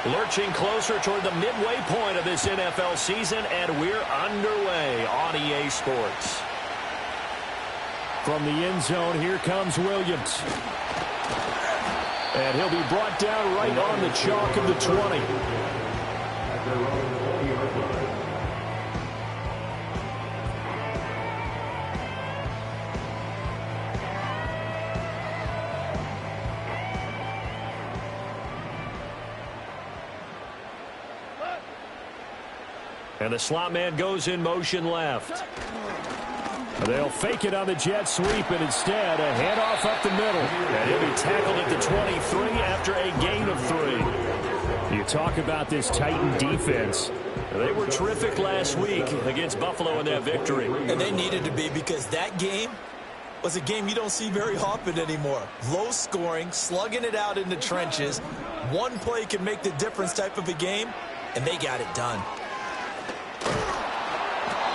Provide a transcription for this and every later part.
Lurching closer toward the midway point of this NFL season, and we're underway on EA Sports. From the end zone, here comes Williams. And he'll be brought down right on the chalk of the 20. And the slot man goes in motion left. They'll fake it on the jet sweep, and instead a handoff up the middle. And he'll be tackled at the 23 after a gain of 3. You talk about this Titan defense. They were terrific last week against Buffalo in that victory. And they needed to be, because that game was a game you don't see very often anymore. Low scoring, slugging it out in the trenches. One play can make the difference type of a game, and they got it done.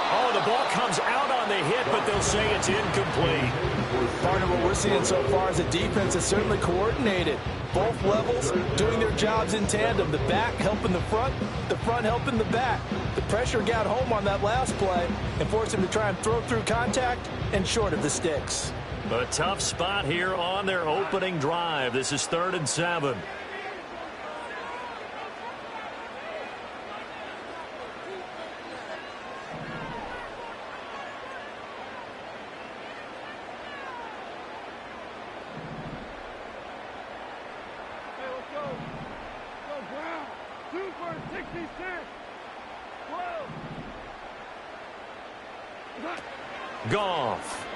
Oh, the ball comes out on the hit, but they'll say it's incomplete. Partner, what we're seeing so far is the defense is certainly coordinated. Both levels doing their jobs in tandem. The back helping the front helping the back. The pressure got home on that last play and forced him to try and throw through contact and short of the sticks. A tough spot here on their opening drive. This is 3rd and 7. Goff.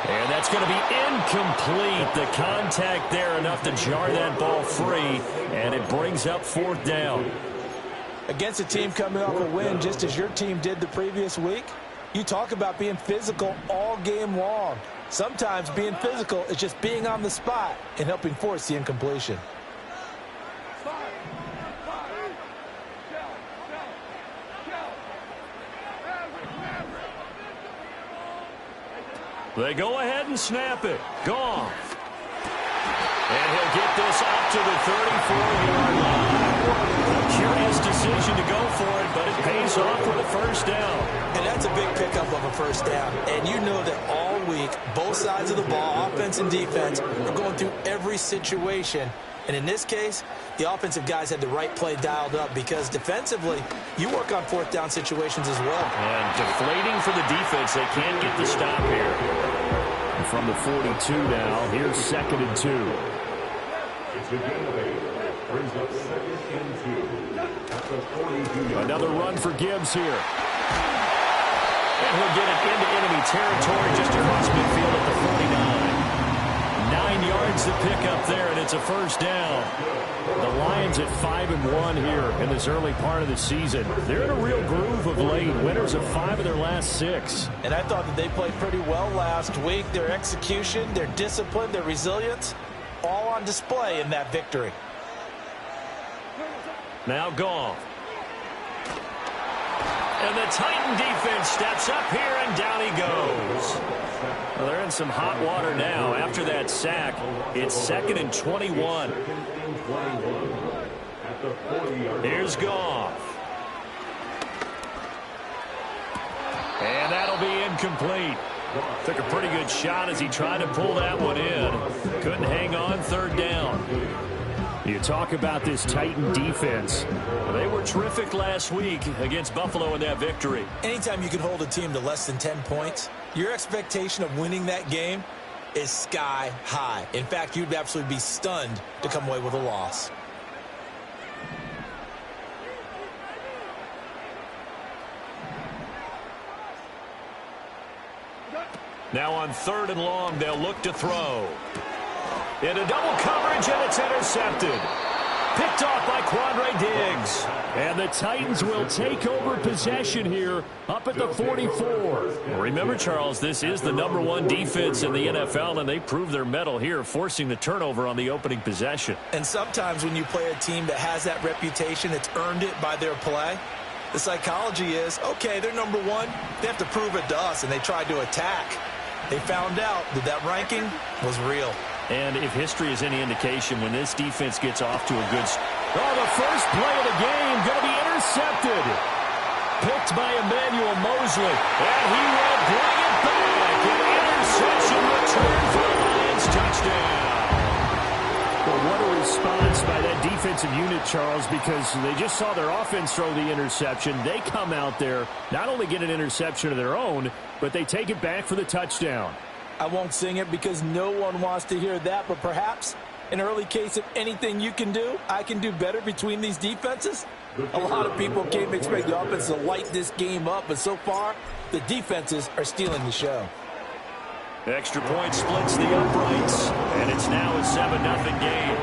And that's going to be incomplete. The contact there enough to jar that ball free, and it brings up 4th down. Against a team coming off a win just as your team did the previous week, you talk about being physical all game long. Sometimes being physical is just being on the spot and helping force the incompletion. They go ahead and snap it. Goff. And he'll get this up to the 34-yard line. A curious decision to go for it, but it pays off with a 1st down. And that's a big pickup of a 1st down. And you know that all week, both sides of the ball, offense and defense, are going through every situation. And in this case, the offensive guys had the right play dialed up, because defensively, you work on 4th down situations as well. And deflating for the defense. They can't get the stop here. And from the 42 now, here's 2nd and 2. Another run for Gibbs here. And he'll get it into enemy territory just across midfield at the 49. 9 yards to pick up there, and it's a 1st down. The Lions at 5-1 here in this early part of the season. They're in a real groove of late. Winners of 5 of their last 6. And I thought that they played pretty well last week. Their execution, their discipline, their resilience, all on display in that victory. Now Goff. And the Titan defense steps up here, and down he goes. Well, they're in some hot water now. After that sack, it's 2nd and 21. Here's Goff. And that'll be incomplete. Took a pretty good shot as he tried to pull that one in. Couldn't hang on. 3rd down. You talk about this Titan defense. They were terrific last week against Buffalo in that victory. Anytime you can hold a team to less than 10 points, your expectation of winning that game is sky high. In fact, you'd absolutely be stunned to come away with a loss. Now on 3rd and long, they'll look to throw. Into double coverage, and it's intercepted. Picked off by Quandre Diggs. And the Titans will take over possession here up at the 44. Remember, Charles, this is the #1 defense in the NFL, and they prove their mettle here, forcing the turnover on the opening possession. And sometimes when you play a team that has that reputation, that's earned it by their play, the psychology is, okay, they're #1. They have to prove it to us, and they tried to attack. They found out that that ranking was real. And if history is any indication, when this defense gets off to a good start. Oh, the first play of the game going to be intercepted. Picked by Emmanuel Mosley. And he will bring it back. An interception return for the Lions. Touchdown. Well, what a response by that defensive unit, Charles, because they just saw their offense throw the interception. They come out there, not only get an interception of their own, but they take it back for the touchdown. I won't sing it because no one wants to hear that, but perhaps an early case of anything you can do, I can do better between these defenses. A lot of people came to expect the offense to light this game up, but so far, the defenses are stealing the show. Extra point splits the uprights, and it's now a 7-0 game.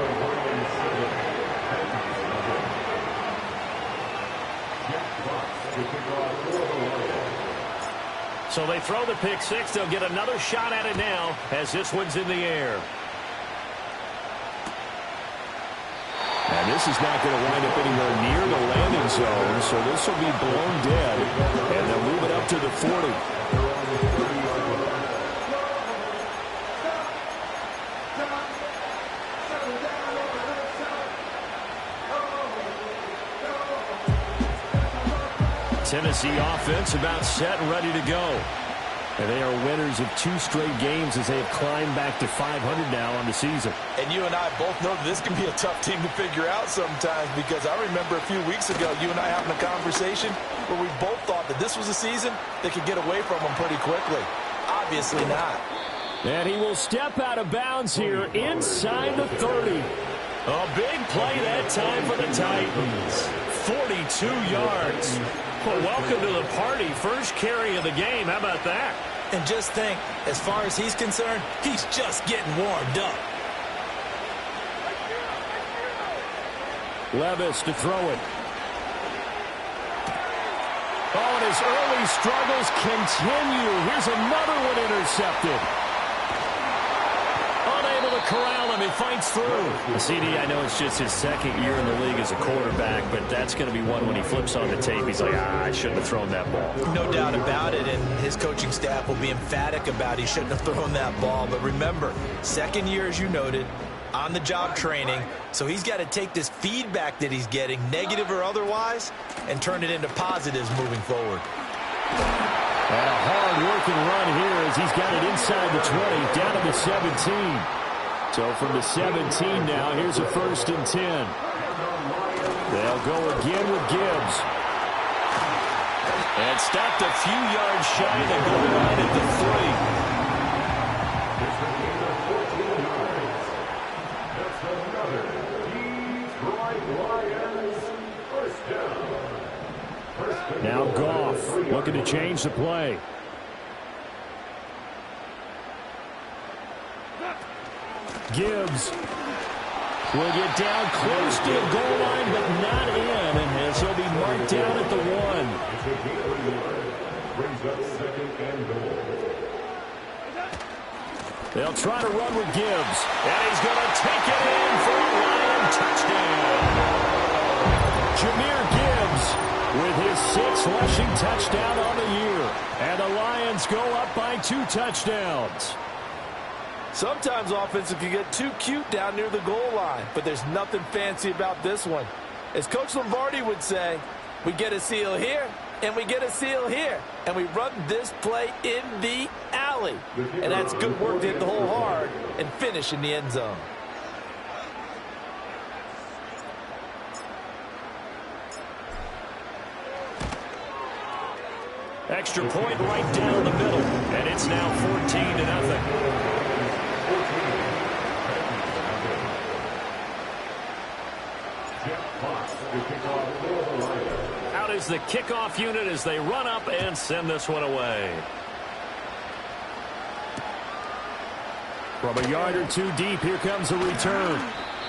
So they throw the pick six. They'll get another shot at it now as this one's in the air. And this is not going to wind up anywhere near the landing zone, so this will be blown dead, and they'll move it up to the 40. Tennessee offense about set and ready to go. And they are winners of 2 straight games as they have climbed back to 500 now on the season. And you and I both know that this can be a tough team to figure out sometimes, because I remember a few weeks ago you and I having a conversation where we both thought that this was a season that could get away from them pretty quickly. Obviously not. And he will step out of bounds here inside the 30. A big play that time for the Titans. 42 yards. Well, welcome to the party. First carry of the game. How about that? And just think, as far as he's concerned, he's just getting warmed up. Levis to throw it. Oh, and his early struggles continue. Here's another one intercepted. Unable to corral him. He fights through. CD, I know it's just his second year in the league as a quarterback, but that's going to be one when he flips on the tape. He's like, I shouldn't have thrown that ball. No doubt about it, and his coaching staff will be emphatic about he shouldn't have thrown that ball. But remember, second year, as you noted, on-the-job training, so he's got to take this feedback that he's getting, negative or otherwise, and turn it into positives moving forward. And a hard-working run here as he's got it inside the 20, down to the 17. So from the 17 now, here's a 1st and 10. They'll go again with Gibbs. And stopped a few yards shy of the goal line at the 3. Now Goff looking to change the play. Gibbs will get down close to the goal line, but not in, and he'll be marked down at the 1. They'll try to run with Gibbs, and he's going to take it in for a Lion touchdown. Jahmyr Gibbs with his 6th rushing touchdown on the year, and the Lions go up by 2 touchdowns. Sometimes offenses can get too cute down near the goal line, but there's nothing fancy about this one. As Coach Lombardi would say, we get a seal here, and we get a seal here, and we run this play in the alley. And that's good work to hit the hole hard and finish in the end zone. Extra point right down the middle, and it's now 14-0. Out is the kickoff unit as they run up and send this one away. From a yard or 2 deep, here comes a return.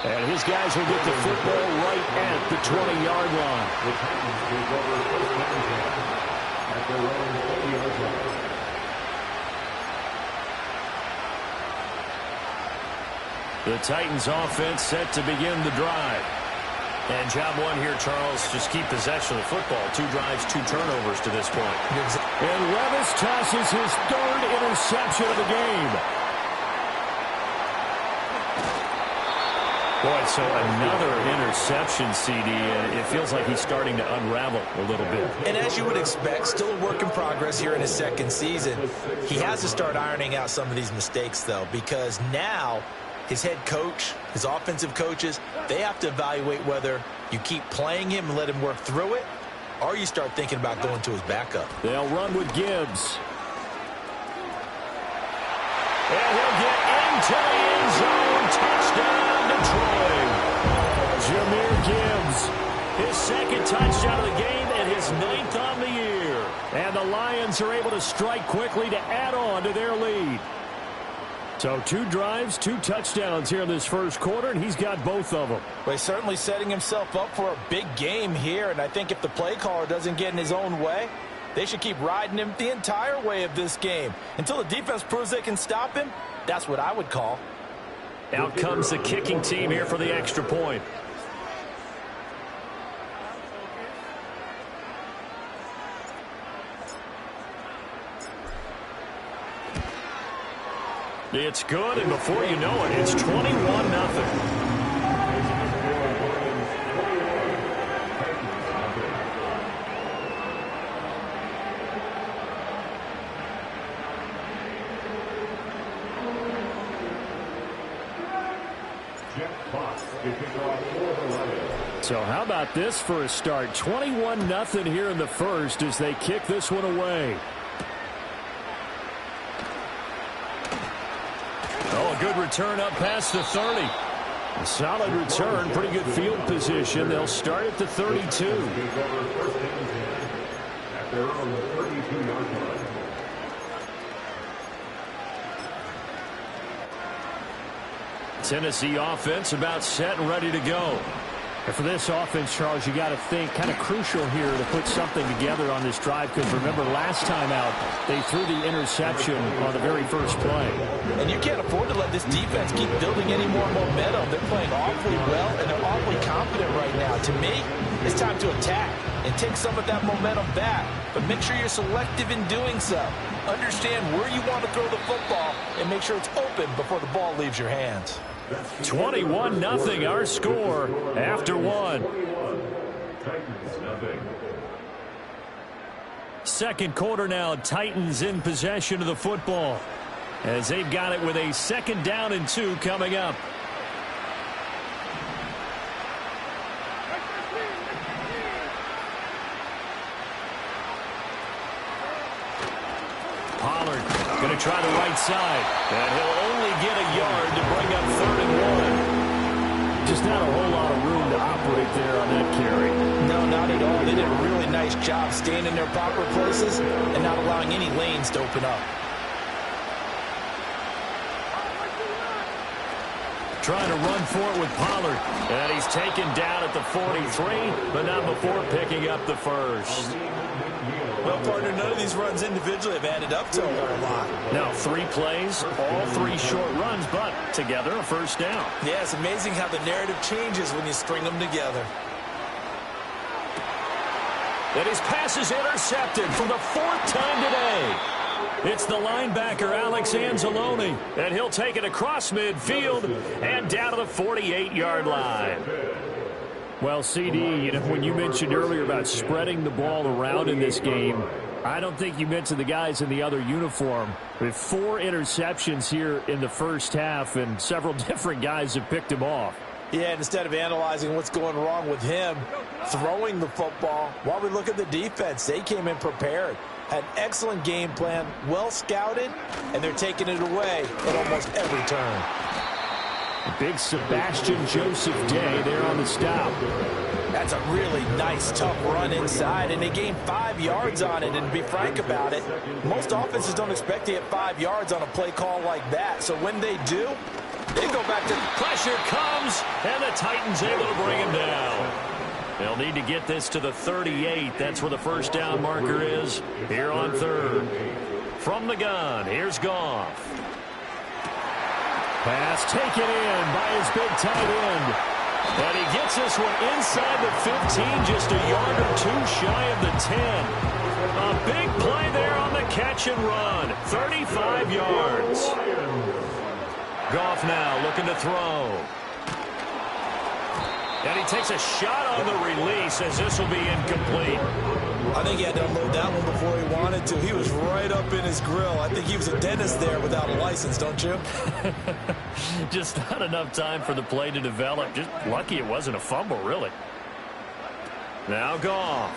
And his guys will get the football right at the 20-yard line. The Titans offense set to begin the drive. And job one here, Charles, just keep possession of the football. 2 drives, 2 turnovers to this point. And Levis tosses his 3rd interception of the game. Boy, so another interception, CD. It feels like he's starting to unravel a little bit. And as you would expect, still a work in progress here in his second season. He has to start ironing out some of these mistakes, though, because now his head coach, his offensive coaches, they have to evaluate whether you keep playing him and let him work through it, or you start thinking about going to his backup. They'll run with Gibbs. And he'll get into the end zone. Touchdown, Detroit. Jahmyr Gibbs, his second touchdown of the game and his 9th on the year. And the Lions are able to strike quickly to add on to their lead. So 2 drives, 2 touchdowns here in this first quarter, and he's got both of them. Well, he's certainly setting himself up for a big game here, and I think if the play caller doesn't get in his own way, they should keep riding him the entire way of this game. Until the defense proves they can stop him, that's what I would call. Out comes the kicking team here for the extra point. It's good, and before you know it, it's 21-0. So how about this for a start? 21-0 here in the first as they kick this one away. Oh, a good return up past the 30. A solid return, pretty good field position. They'll start at the 32. Tennessee offense about set and ready to go. And for this offense, Charles, you got to think kind of crucial here to put something together on this drive, because remember last time out they threw the interception on the very first play. And you can't afford to let this defense keep building any more momentum. They're playing awfully well, and they're awfully confident right now. To me, it's time to attack and take some of that momentum back. But make sure you're selective in doing so. Understand where you want to throw the football and make sure it's open before the ball leaves your hands. 21-0 our score after 1. Second quarter now, Titans in possession of the football as they've got it with a 2nd down and 2 coming up. Pollard going to try the right side, and he'll only get a yard to bring up 3rd and 1. Just not a whole lot of room to operate there on that carry. No, not at all. They did a really nice job staying in their proper places and not allowing any lanes to open up. Trying to run for it with Pollard, and he's taken down at the 43, but not before picking up the first. Well, partner, none of these runs individually have added up to a whole lot. Now 3 plays, all 3 short runs, but together a 1st down. Yeah, it's amazing how the narrative changes when you string them together. And his pass is intercepted for the 4th time today. It's the linebacker, Alex Anzalone, and he'll take it across midfield and down to the 48-yard line. Well, CD, you know, when you mentioned earlier about spreading the ball around in this game, I don't think you mentioned the guys in the other uniform. With 4 interceptions here in the first half, and several different guys have picked him off. Yeah, instead of analyzing what's going wrong with him throwing the football, while we look at the defense, they came in prepared. Had an excellent game plan, well scouted, and they're taking it away at almost every turn. A big Sebastian Joseph Day there on the stop. That's a really nice, tough run inside, and they gained 5 yards on it. And to be frank about it, most offenses don't expect to get 5 yards on a play call like that. So when they do, they go back to pressure comes, and the Titans able to bring him down. They'll need to get this to the 38. That's where the 1st down marker is here on 3rd. From the gun, here's Goff. Pass taken in by his big tight end. And he gets this one inside the 15, just a yard or 2 shy of the 10. A big play there on the catch and run. 35 yards. Goff now looking to throw. And he takes a shot on the release as this will be incomplete. I think he had to unload that one before he wanted to. He was right up in his grill. I think he was a dentist there without a license, don't you? Just not enough time for the play to develop. Just lucky it wasn't a fumble, really. Now Goff.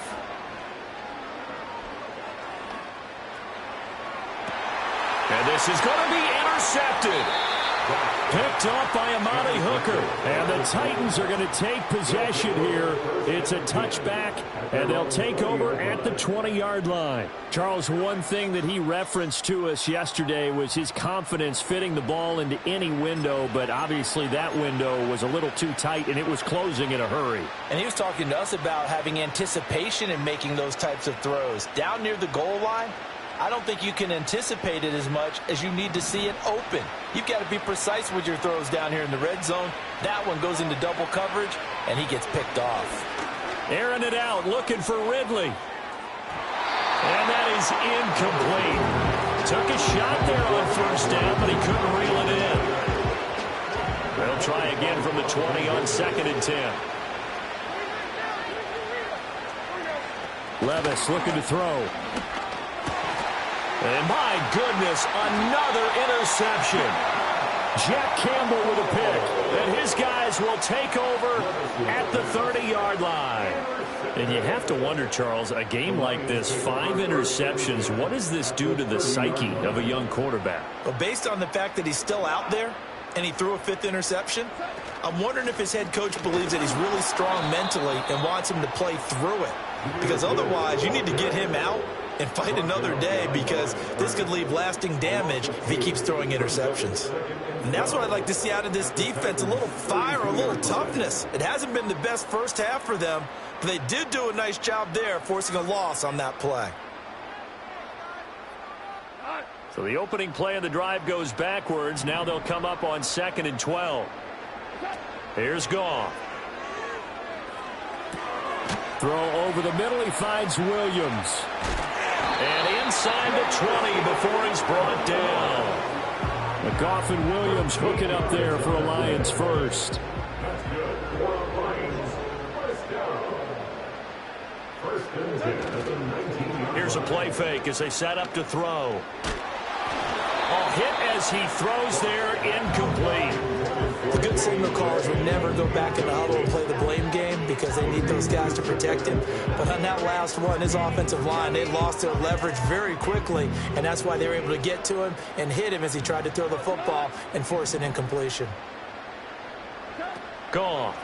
And this is going to be intercepted. Picked off by Amani Hooker. And the Titans are going to take possession here. It's a touchback, and they'll take over at the 20-yard line. Charles, one thing that he referenced to us yesterday was his confidence fitting the ball into any window, but obviously that window was a little too tight, and it was closing in a hurry. And he was talking to us about having anticipation in making those types of throws. Down near the goal line, I don't think you can anticipate it as much as you need to see it open. You've got to be precise with your throws down here in the red zone. That one goes into double coverage, and he gets picked off. Airing it out, looking for Ridley. And that is incomplete. Took a shot there on first down, but he couldn't reel it in. They'll try again from the 20 on 2nd and 10. Levis looking to throw. And my goodness, another interception. Jack Campbell with a pick. And his guys will take over at the 30-yard line. And you have to wonder, Charles, a game like this, 5 interceptions, what does this do to the psyche of a young quarterback? Well, based on the fact that he's still out there and he threw a 5th interception, I'm wondering if his head coach believes that he's really strong mentally and wants him to play through it. Because otherwise, you need to get him out and fight another day, because this could leave lasting damage if he keeps throwing interceptions. And that's what I'd like to see out of this defense, a little fire, a little toughness. It hasn't been the best first half for them, but they did do a nice job there, forcing a loss on that play. So the opening play of the drive goes backwards. Now they'll come up on 2nd and 12. Here's Goff. Throw over the middle. He finds Williams. And inside the 20 before he's brought down. Goff and Williams hooking up there for a Lions first. Here's a play fake as they set up to throw. A hit as he throws there, incomplete. The good signal callers would never go back in the huddle and play the blame game because they need those guys to protect him. But on that last one, his offensive line, they lost their leverage very quickly, and that's why they were able to get to him and hit him as he tried to throw the football and force an incompletion. Gone.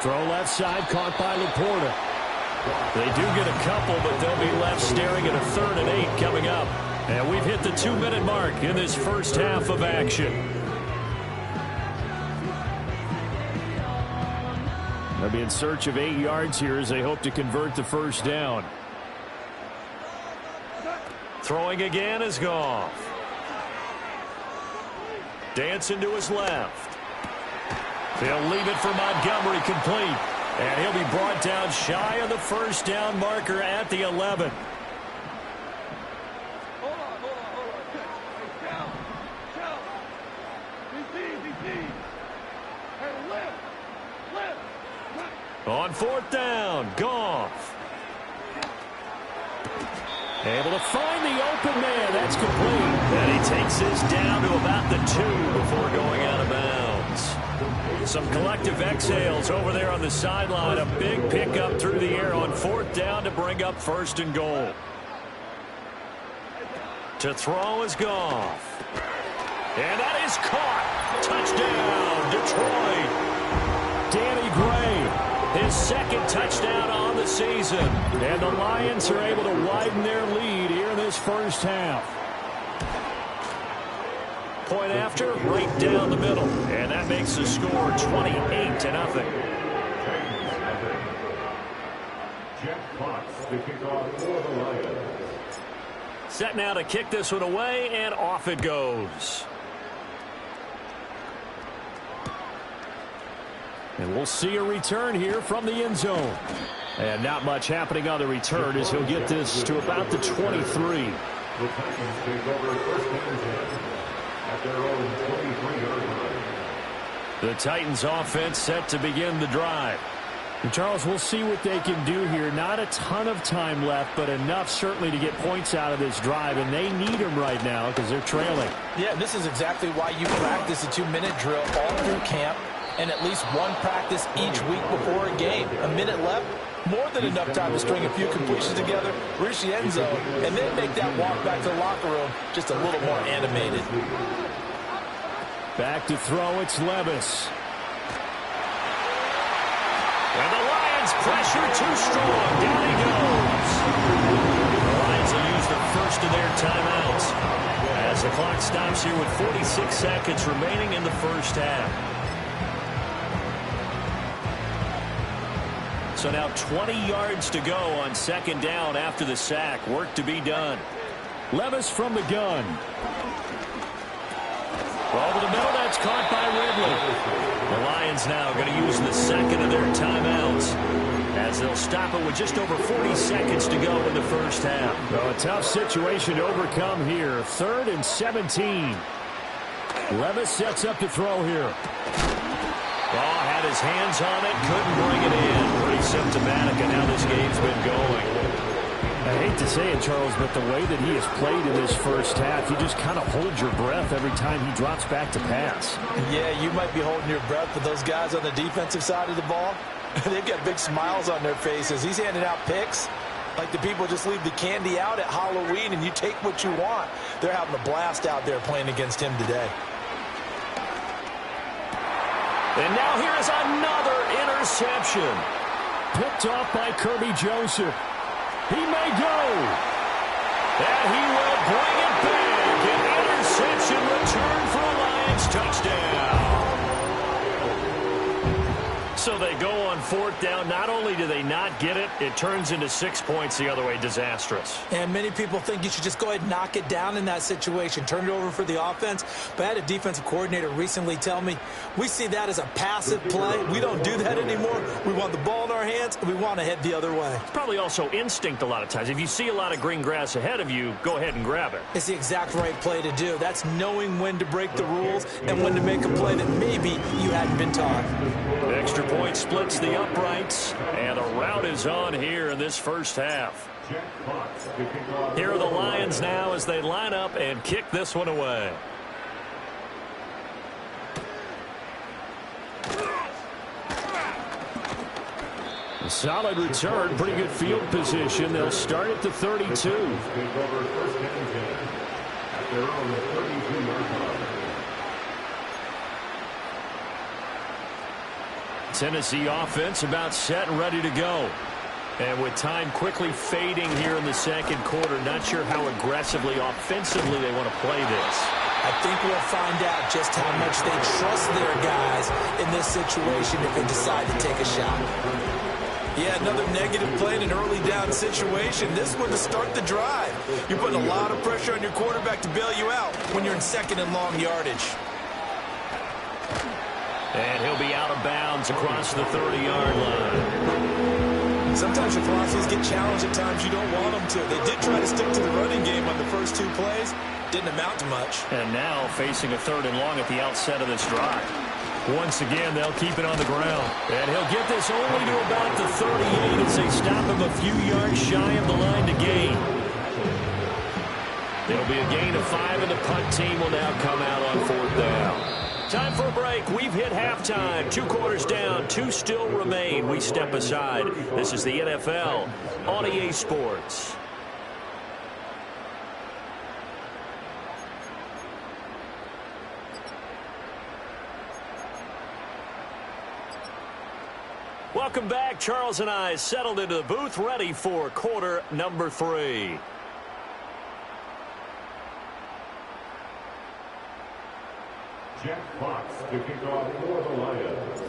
Throw left side, caught by Laporta. They do get a couple, but they'll be left staring at a 3rd and 8 coming up. And we've hit the 2-minute mark in this first half of action. They'll be in search of 8 yards here as they hope to convert the first down. Throwing again is Goff. Dancing to his left. They'll leave it for Montgomery, complete. And he'll be brought down shy of the first down marker at the 11. On 4th down, Goff. Able to find the open man. That's complete. And he takes this down to about the 2 before going out of bounds. Some collective exhales over there on the sideline. A big pickup through the air on 4th down to bring up 1st and goal. To throw is Goff. And that is caught. Touchdown, Detroit. Danny Gray, his 2nd touchdown on the season. And the Lions are able to widen their lead here in this first half. Point after, right down the middle. And that makes the score 28-0. Set now to kick this one away, and off it goes. And we'll see a return here from the end zone. And not much happening on the return as he'll get this to about the 23. The Titans take over 1st and 10 at their own 23-yard line. The Titans offense set to begin the drive. And Charles, we'll see what they can do here. Not a ton of time left, but enough certainly to get points out of this drive, and they need them right now because they're trailing. Yeah, this is exactly why you practice a 2-minute drill all through camp and at least one practice each week before a game. A minute left, more than enough time to string a few completions together, reach the end zone, and then make that walk back to the locker room just a little more animated. Back to throw, it's Levis. And the Lions pressure too strong. Down he goes. The Lions will use the first of their timeouts as the clock stops here with 46 seconds remaining in the first half. So now 20 yards to go on second down after the sack. Work to be done. Levis from the gun. Over the middle, that's caught by Ridley. The Lions now going to use the second of their timeouts as they'll stop it with just over 40 seconds to go in the first half. Well, a tough situation to overcome here. 3rd and 17. Levis sets up to throw here. Had his hands on it, couldn't bring it in. Pretty symptomatic of how this game's been going. I hate to say it, Charles, but the way that he has played in this first half, you just kind of hold your breath every time he drops back to pass. Yeah, you might be holding your breath, but those guys on the defensive side of the ball, they've got big smiles on their faces. He's handing out picks like the people just leave the candy out at Halloween and you take what you want. They're having a blast out there playing against him today. And now here is another interception. Picked off by Kirby Joseph. He may go. And he will bring it back. An interception return for a Lions touchdown. So they go on 4th down. Not only do they not get it, it turns into 6 points the other way. Disastrous. And many people think you should just go ahead and knock it down in that situation. Turn it over for the offense. But I had a defensive coordinator recently tell me, we see that as a passive play. We don't do that anymore. We want the ball in our hands, and we want to head the other way. It's probably also instinct a lot of times. If you see a lot of green grass ahead of you, go ahead and grab it. It's the exact right play to do. That's knowing when to break the rules and when to make a play that maybe you hadn't been taught. Extra point splits the uprights, and the rout is on here in this first half. Here are the Lions now as they line up and kick this one away. A solid return, pretty good field position. They'll start at the 32. Tennessee offense about set and ready to go. And with time quickly fading here in the second quarter, not sure how aggressively, offensively they want to play this. I think we'll find out just how much they trust their guys in this situation if they decide to take a shot. Yeah, another negative play in an early down situation. This one to start the drive. You're putting a lot of pressure on your quarterback to bail you out when you're in second and long yardage. And he'll be out of bounds across the 30-yard line. Sometimes your philosophies get challenged at times you don't want them to. They did try to stick to the running game on the first 2 plays. Didn't amount to much. And now facing a 3rd and long at the outset of this drive. Once again, they'll keep it on the ground. And he'll get this only to about the 38 as they stop him a few yards shy of the line to gain. There'll be a gain of 5, and the punt team will now come out on 4th down. Time for a break. We've hit halftime. 2 quarters down. 2 still remain. We step aside. This is the NFL on EA Sports. Welcome back. Charles and I settled into the booth, ready for quarter number 3. Jack Fox to kick off for the Lions.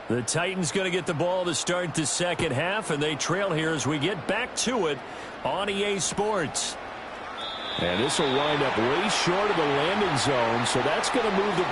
The Titans going to get the ball to start the second half, and they trail here as we get back to it on EA Sports. And this will wind up way short of the landing zone, so that's going to move the...